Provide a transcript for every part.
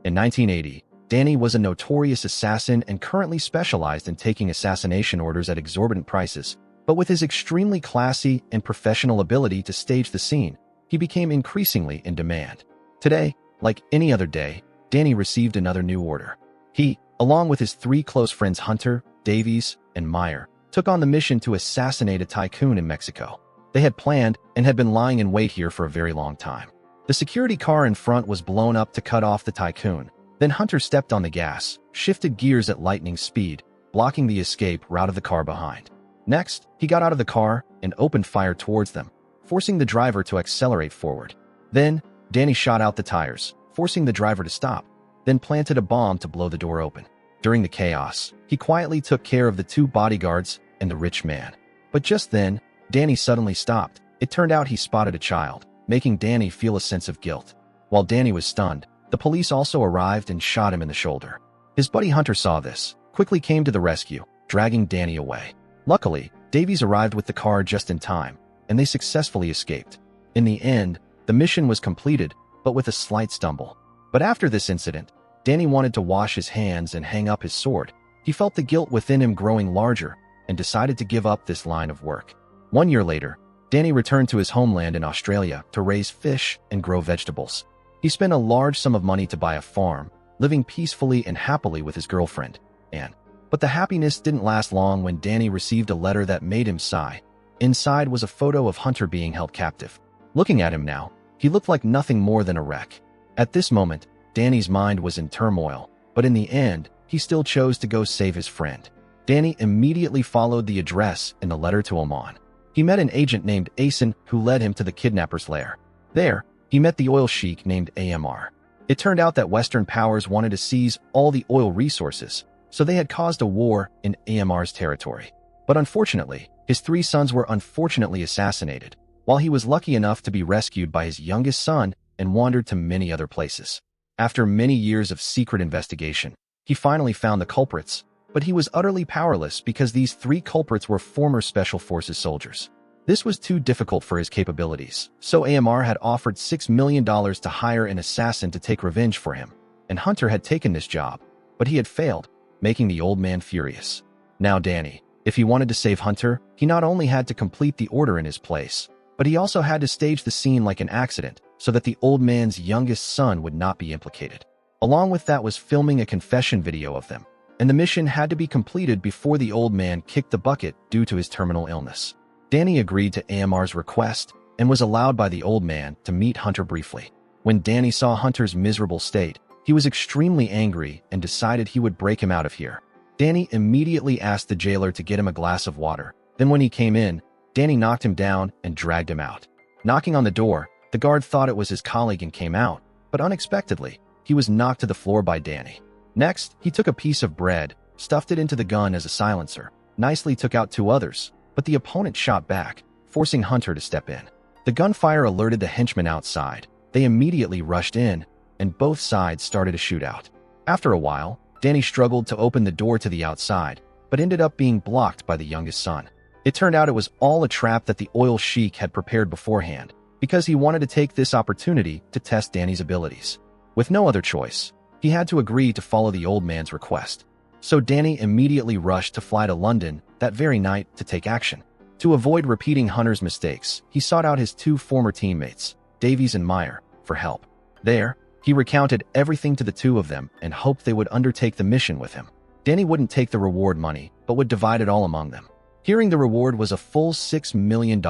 In 1980, Danny was a notorious assassin and currently specialized in taking assassination orders at exorbitant prices. But with his extremely classy and professional ability to stage the scene, he became increasingly in demand. Today, like any other day, Danny received another new order. He, along with his three close friends Hunter, Davies, and Meyer, took on the mission to assassinate a tycoon in Mexico. They had planned and had been lying in wait here for a very long time. The security car in front was blown up to cut off the tycoon. Then Hunter stepped on the gas, shifted gears at lightning speed, blocking the escape route of the car behind. Next, he got out of the car and opened fire towards them, forcing the driver to accelerate forward. Then, Danny shot out the tires, forcing the driver to stop, then planted a bomb to blow the door open. During the chaos, he quietly took care of the two bodyguards and the rich man. But just then, Danny suddenly stopped. It turned out he spotted a child, making Danny feel a sense of guilt. While Danny was stunned, the police also arrived and shot him in the shoulder. His buddy Hunter saw this, quickly came to the rescue, dragging Danny away. Luckily, Davies arrived with the car just in time, and they successfully escaped. In the end, the mission was completed, but with a slight stumble. But after this incident, Danny wanted to wash his hands and hang up his sword. He felt the guilt within him growing larger and decided to give up this line of work. 1 year later, Danny returned to his homeland in Australia to raise fish and grow vegetables. He spent a large sum of money to buy a farm, living peacefully and happily with his girlfriend, Anne. But the happiness didn't last long when Danny received a letter that made him sigh. Inside was a photo of Hunter being held captive. Looking at him now, he looked like nothing more than a wreck. At this moment, Danny's mind was in turmoil, but in the end, he still chose to go save his friend. Danny immediately followed the address in the letter to Oman. He met an agent named Asen who led him to the kidnapper's lair. There, he met the oil sheik named Amr. It turned out that Western powers wanted to seize all the oil resources, so they had caused a war in Amr's territory. But unfortunately, his three sons were unfortunately assassinated, while he was lucky enough to be rescued by his youngest son and wandered to many other places. After many years of secret investigation, he finally found the culprits, but he was utterly powerless because these three culprits were former Special Forces soldiers. This was too difficult for his capabilities, so Amr had offered $6 million to hire an assassin to take revenge for him, and Hunter had taken this job, but he had failed, making the old man furious. Now Danny, if he wanted to save Hunter, he not only had to complete the order in his place, but he also had to stage the scene like an accident so that the old man's youngest son would not be implicated. Along with that was filming a confession video of them, and the mission had to be completed before the old man kicked the bucket due to his terminal illness. Danny agreed to Amr's request and was allowed by the old man to meet Hunter briefly. When Danny saw Hunter's miserable state, he was extremely angry and decided he would break him out of here. Danny immediately asked the jailer to get him a glass of water. Then when he came in, Danny knocked him down and dragged him out. Knocking on the door, the guard thought it was his colleague and came out, but unexpectedly, he was knocked to the floor by Danny. Next, he took a piece of bread, stuffed it into the gun as a silencer, nicely took out two others, but the opponent shot back, forcing Hunter to step in. The gunfire alerted the henchmen outside. They immediately rushed in, and both sides started a shootout. After a while, Danny struggled to open the door to the outside, but ended up being blocked by the youngest son. It turned out it was all a trap that the oil sheik had prepared beforehand, because he wanted to take this opportunity to test Danny's abilities. With no other choice, he had to agree to follow the old man's request. So Danny immediately rushed to fly to London that very night to take action. To avoid repeating Hunter's mistakes, he sought out his two former teammates, Davies and Meyer, for help. There, he recounted everything to the two of them and hoped they would undertake the mission with him. Danny wouldn't take the reward money, but would divide it all among them. Hearing the reward was a full $6 million.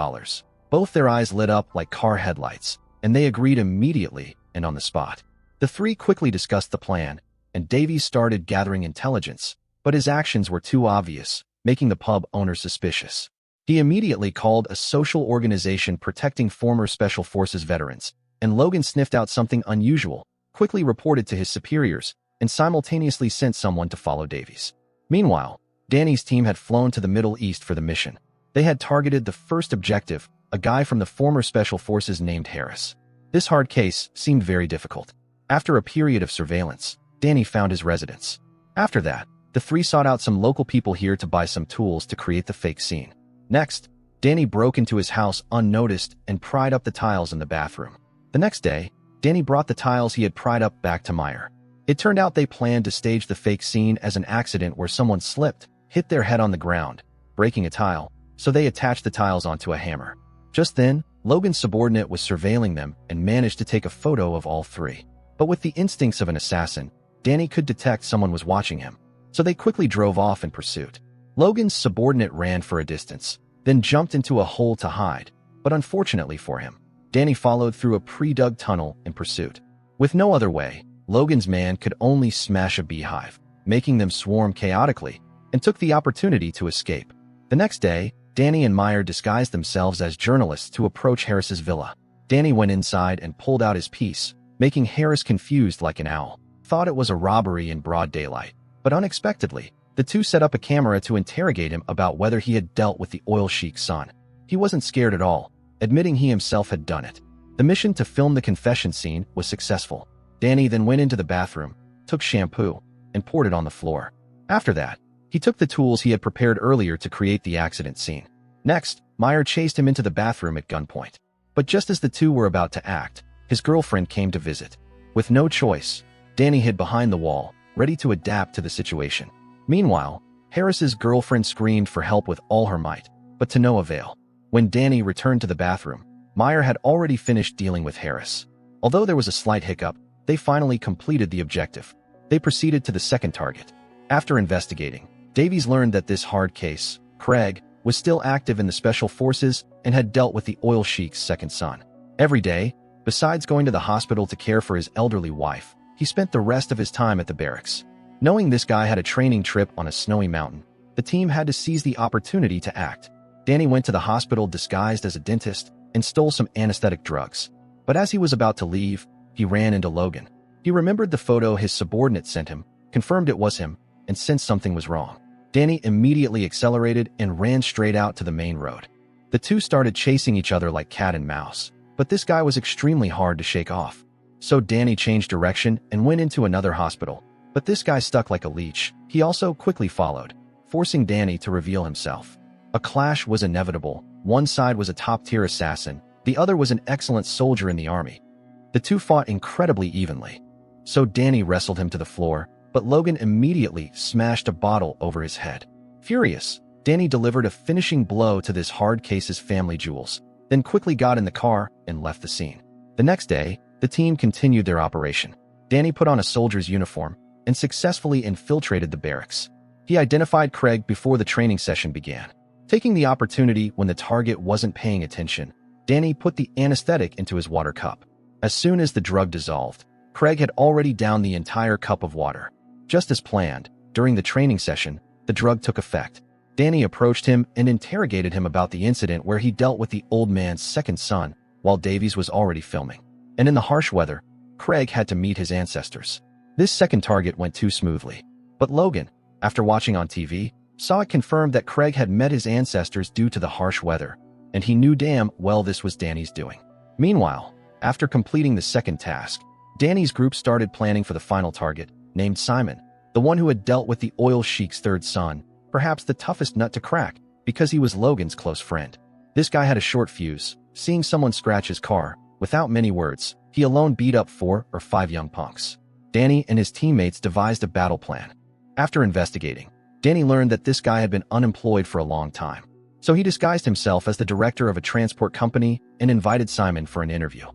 Both their eyes lit up like car headlights, and they agreed immediately and on the spot. The three quickly discussed the plan, and Davies started gathering intelligence, but his actions were too obvious, making the pub owner suspicious. He immediately called a social organization protecting former Special Forces veterans, and Logan sniffed out something unusual, quickly reported to his superiors, and simultaneously sent someone to follow Davies. Meanwhile, Danny's team had flown to the Middle East for the mission. They had targeted the first objective, a guy from the former Special Forces named Harris. This hard case seemed very difficult. After a period of surveillance, Danny found his residence. After that, the three sought out some local people here to buy some tools to create the fake scene. Next, Danny broke into his house unnoticed and pried up the tiles in the bathroom. The next day, Danny brought the tiles he had pried up back to Meyer. It turned out they planned to stage the fake scene as an accident where someone slipped, hit their head on the ground, breaking a tile, so they attached the tiles onto a hammer. Just then, Logan's subordinate was surveilling them and managed to take a photo of all three. But with the instincts of an assassin, Danny could detect someone was watching him, so they quickly drove off in pursuit. Logan's subordinate ran for a distance, then jumped into a hole to hide, but unfortunately for him, Danny followed through a pre-dug tunnel in pursuit. With no other way, Logan's man could only smash a beehive, making them swarm chaotically, and took the opportunity to escape. The next day, Danny and Meyer disguised themselves as journalists to approach Harris's villa. Danny went inside and pulled out his piece, making Harris confused like an owl. Thought it was a robbery in broad daylight, but unexpectedly, the two set up a camera to interrogate him about whether he had dealt with the oil sheik's son. He wasn't scared at all, admitting he himself had done it. The mission to film the confession scene was successful. Danny then went into the bathroom, took shampoo, and poured it on the floor. After that, he took the tools he had prepared earlier to create the accident scene. Next, Meyer chased him into the bathroom at gunpoint. But just as the two were about to act, his girlfriend came to visit. With no choice, Danny hid behind the wall, ready to adapt to the situation. Meanwhile, Harris's girlfriend screamed for help with all her might, but to no avail. When Danny returned to the bathroom, Meyer had already finished dealing with Harris. Although there was a slight hiccup, they finally completed the objective. They proceeded to the second target. After investigating, Davies learned that this hard case, Craig, was still active in the special forces and had dealt with the oil sheik's second son. Every day, besides going to the hospital to care for his elderly wife, he spent the rest of his time at the barracks. Knowing this guy had a training trip on a snowy mountain, the team had to seize the opportunity to act. Danny went to the hospital disguised as a dentist and stole some anesthetic drugs. But as he was about to leave, he ran into Logan. He remembered the photo his subordinate sent him, confirmed it was him, and sensed something was wrong. Danny immediately accelerated and ran straight out to the main road. The two started chasing each other like cat and mouse, but this guy was extremely hard to shake off. So Danny changed direction and went into another hospital. But this guy stuck like a leech. He also quickly followed, forcing Danny to reveal himself. A clash was inevitable. One side was a top-tier assassin, the other was an excellent soldier in the army. The two fought incredibly evenly. So Danny wrestled him to the floor, but Logan immediately smashed a bottle over his head. Furious, Danny delivered a finishing blow to this hard case's family jewels, then quickly got in the car and left the scene. The next day, the team continued their operation. Danny put on a soldier's uniform and successfully infiltrated the barracks. He identified Craig before the training session began. Taking the opportunity when the target wasn't paying attention, Danny put the anesthetic into his water cup. As soon as the drug dissolved, Craig had already downed the entire cup of water. Just as planned, during the training session, the drug took effect. Danny approached him and interrogated him about the incident where he dealt with the old man's second son while Davies was already filming. And in the harsh weather, Craig had to meet his ancestors. This second target went too smoothly. But Logan, after watching on TV, saw it confirmed that Craig had met his ancestors due to the harsh weather, and he knew damn well this was Danny's doing. Meanwhile, after completing the second task, Danny's group started planning for the final target, named Simon, the one who had dealt with the oil sheik's third son, perhaps the toughest nut to crack, because he was Logan's close friend. This guy had a short fuse. Seeing someone scratch his car, without many words, he alone beat up 4 or 5 young punks. Danny and his teammates devised a battle plan. After investigating, Danny learned that this guy had been unemployed for a long time. So he disguised himself as the director of a transport company and invited Simon for an interview.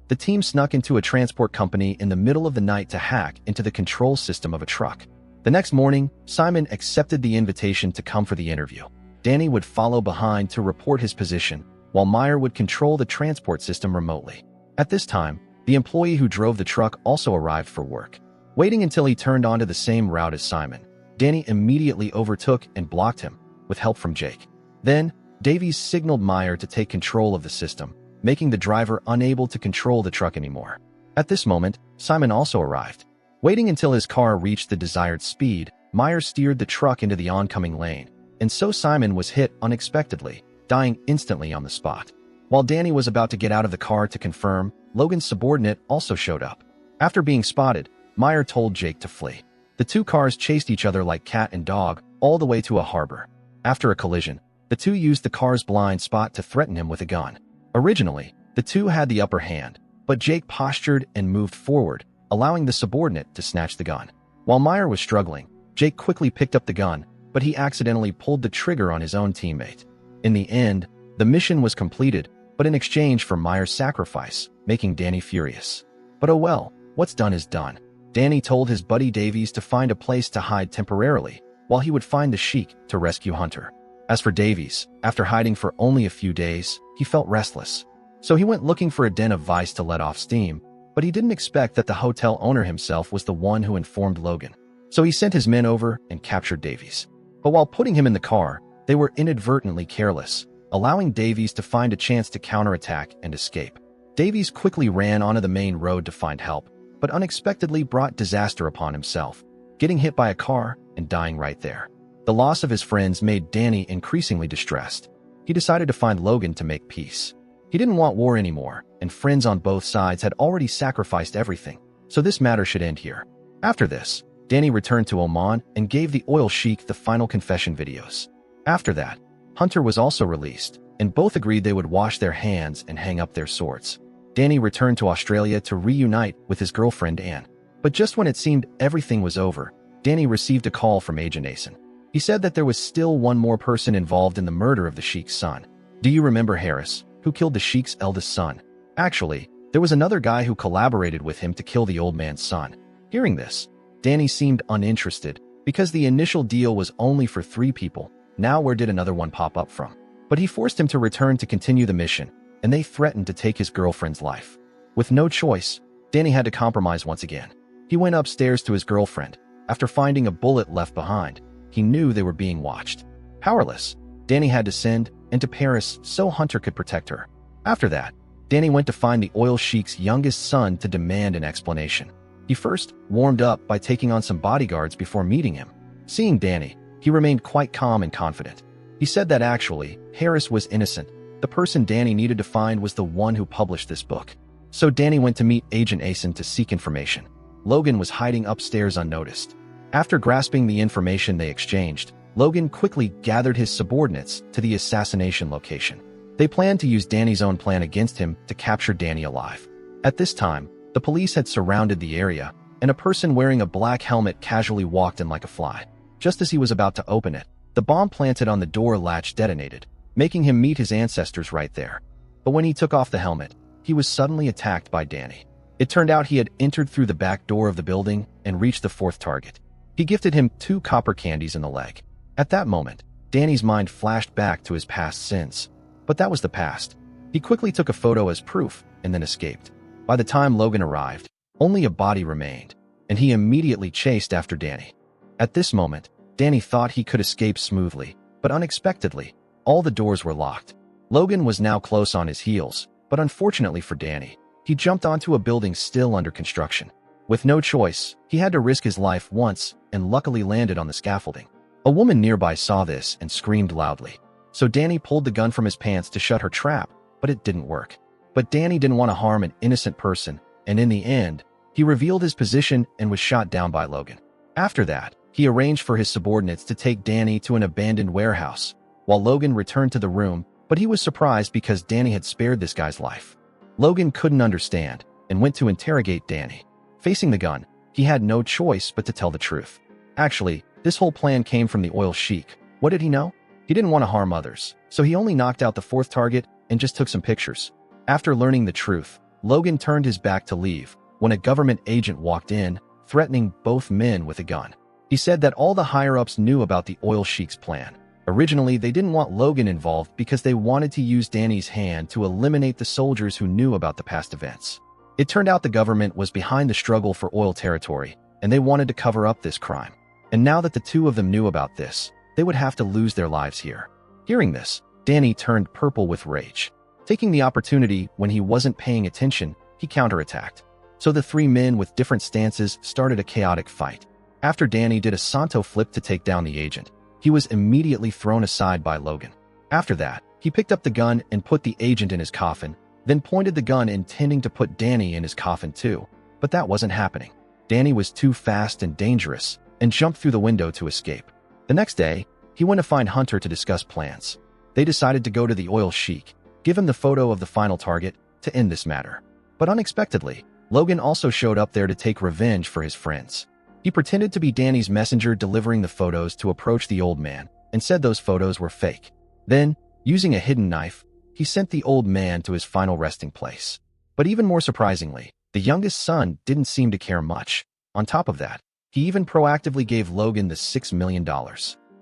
The team snuck into a transport company in the middle of the night to hack into the control system of a truck. The next morning, Simon accepted the invitation to come for the interview. Danny would follow behind to report his position, while Meyer would control the transport system remotely. At this time, the employee who drove the truck also arrived for work. Waiting until he turned onto the same route as Simon, Danny immediately overtook and blocked him, with help from Jake. Then, Davies signaled Meyer to take control of the system, making the driver unable to control the truck anymore. At this moment, Simon also arrived. Waiting until his car reached the desired speed, Meyer steered the truck into the oncoming lane, and so Simon was hit unexpectedly, dying instantly on the spot. While Danny was about to get out of the car to confirm, Logan's subordinate also showed up. After being spotted, Meyer told Jake to flee. The two cars chased each other like cat and dog all the way to a harbor. After a collision, the two used the car's blind spot to threaten him with a gun. Originally, the two had the upper hand, but Jake postured and moved forward, allowing the subordinate to snatch the gun. While Meyer was struggling, Jake quickly picked up the gun, but he accidentally pulled the trigger on his own teammate. In the end, the mission was completed, but in exchange for Meyer's sacrifice, making Danny furious. But oh well, what's done is done. Danny told his buddy Davies to find a place to hide temporarily, while he would find the Sheik to rescue Hunter. As for Davies, after hiding for only a few days, he felt restless. So he went looking for a den of vice to let off steam, but he didn't expect that the hotel owner himself was the one who informed Logan. So he sent his men over and captured Davies. But while putting him in the car, they were inadvertently careless, allowing Davies to find a chance to counterattack and escape. Davies quickly ran onto the main road to find help, but unexpectedly brought disaster upon himself, getting hit by a car and dying right there. The loss of his friends made Danny increasingly distressed. He decided to find Logan to make peace. He didn't want war anymore, and friends on both sides had already sacrificed everything, so this matter should end here. After this, Danny returned to Oman and gave the oil sheik the final confession videos. After that, Hunter was also released, and both agreed they would wash their hands and hang up their swords. Danny returned to Australia to reunite with his girlfriend Anne. But just when it seemed everything was over, Danny received a call from Agent Asen. He said that there was still one more person involved in the murder of the sheik's son. Do you remember Harris, who killed the sheik's eldest son? Actually, there was another guy who collaborated with him to kill the old man's son. Hearing this, Danny seemed uninterested, because the initial deal was only for 3 people. Now where did another one pop up from? But he forced him to return to continue the mission, and they threatened to take his girlfriend's life. With no choice, Danny had to compromise once again. He went upstairs to his girlfriend. After finding a bullet left behind, he knew they were being watched. Powerless, Danny had to send into Paris so Hunter could protect her. After that, Danny went to find the oil sheik's youngest son to demand an explanation. He first warmed up by taking on some bodyguards before meeting him. Seeing Danny, he remained quite calm and confident. He said that actually, Harris was innocent. The person Danny needed to find was the one who published this book. So Danny went to meet Agent Asen to seek information. Logan was hiding upstairs unnoticed. After grasping the information they exchanged, Logan quickly gathered his subordinates to the assassination location. They planned to use Danny's own plan against him to capture Danny alive. At this time, the police had surrounded the area, and a person wearing a black helmet casually walked in like a fly. Just as he was about to open it, the bomb planted on the door latch detonated, making him meet his ancestors right there. But when he took off the helmet, he was suddenly attacked by Danny. It turned out he had entered through the back door of the building and reached the 4th target. He gifted him 2 copper candies in the leg. At that moment, Danny's mind flashed back to his past sins. But that was the past. He quickly took a photo as proof and then escaped. By the time Logan arrived, only a body remained, and he immediately chased after Danny. At this moment, Danny thought he could escape smoothly, but unexpectedly, all the doors were locked. Logan was now close on his heels, but unfortunately for Danny, he jumped onto a building still under construction. With no choice, he had to risk his life once and luckily landed on the scaffolding. A woman nearby saw this and screamed loudly. So Danny pulled the gun from his pants to shut her trap, but it didn't work. But Danny didn't want to harm an innocent person, and in the end, he revealed his position and was shot down by Logan. After that, he arranged for his subordinates to take Danny to an abandoned warehouse, while Logan returned to the room, but he was surprised because Danny had spared this guy's life. Logan couldn't understand and went to interrogate Danny. Facing the gun, he had no choice but to tell the truth. Actually, this whole plan came from the oil sheik. What did he know? He didn't want to harm others, so he only knocked out the 4th target and just took some pictures. After learning the truth, Logan turned his back to leave when a government agent walked in, threatening both men with a gun. He said that all the higher-ups knew about the oil sheik's plan. Originally, they didn't want Logan involved because they wanted to use Danny's hand to eliminate the soldiers who knew about the past events. It turned out the government was behind the struggle for oil territory, and they wanted to cover up this crime. And now that the 2 of them knew about this, they would have to lose their lives here. Hearing this, Danny turned purple with rage. Taking the opportunity when he wasn't paying attention, he counterattacked. So the 3 men with different stances started a chaotic fight. After Danny did a Santo flip to take down the agent, he was immediately thrown aside by Logan. After that, he picked up the gun and put the agent in his coffin, then pointed the gun intending to put Danny in his coffin too. But that wasn't happening. Danny was too fast and dangerous and jumped through the window to escape. The next day, he went to find Hunter to discuss plans. They decided to go to the oil sheik, give him the photo of the final target to end this matter. But unexpectedly, Logan also showed up there to take revenge for his friends. He pretended to be Danny's messenger delivering the photos to approach the old man and said those photos were fake. Then, using a hidden knife, he sent the old man to his final resting place. But even more surprisingly, the youngest son didn't seem to care much. On top of that, he even proactively gave Logan the $6 million.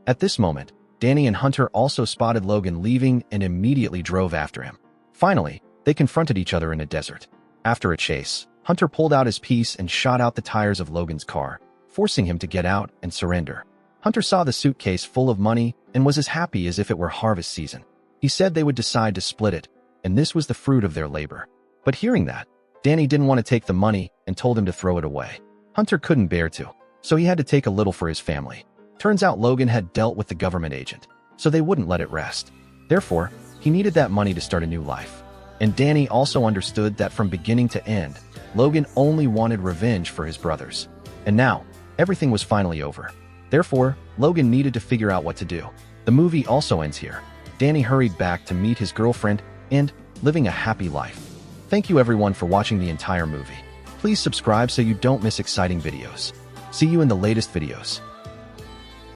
At this moment, Danny and Hunter also spotted Logan leaving and immediately drove after him. Finally, they confronted each other in a desert. After a chase, Hunter pulled out his piece and shot out the tires of Logan's car, forcing him to get out and surrender. Hunter saw the suitcase full of money and was as happy as if it were harvest season. He said they would decide to split it, and this was the fruit of their labor. But hearing that, Danny didn't want to take the money and told him to throw it away. Hunter couldn't bear to, so he had to take a little for his family. Turns out Logan had dealt with the government agent, so they wouldn't let it rest. Therefore, he needed that money to start a new life. And Danny also understood that from beginning to end, Logan only wanted revenge for his brothers. And now, everything was finally over. Therefore, Logan needed to figure out what to do. The movie also ends here. Danny hurried back to meet his girlfriend and living a happy life. Thank you everyone for watching the entire movie. Please subscribe so you don't miss exciting videos. See you in the latest videos.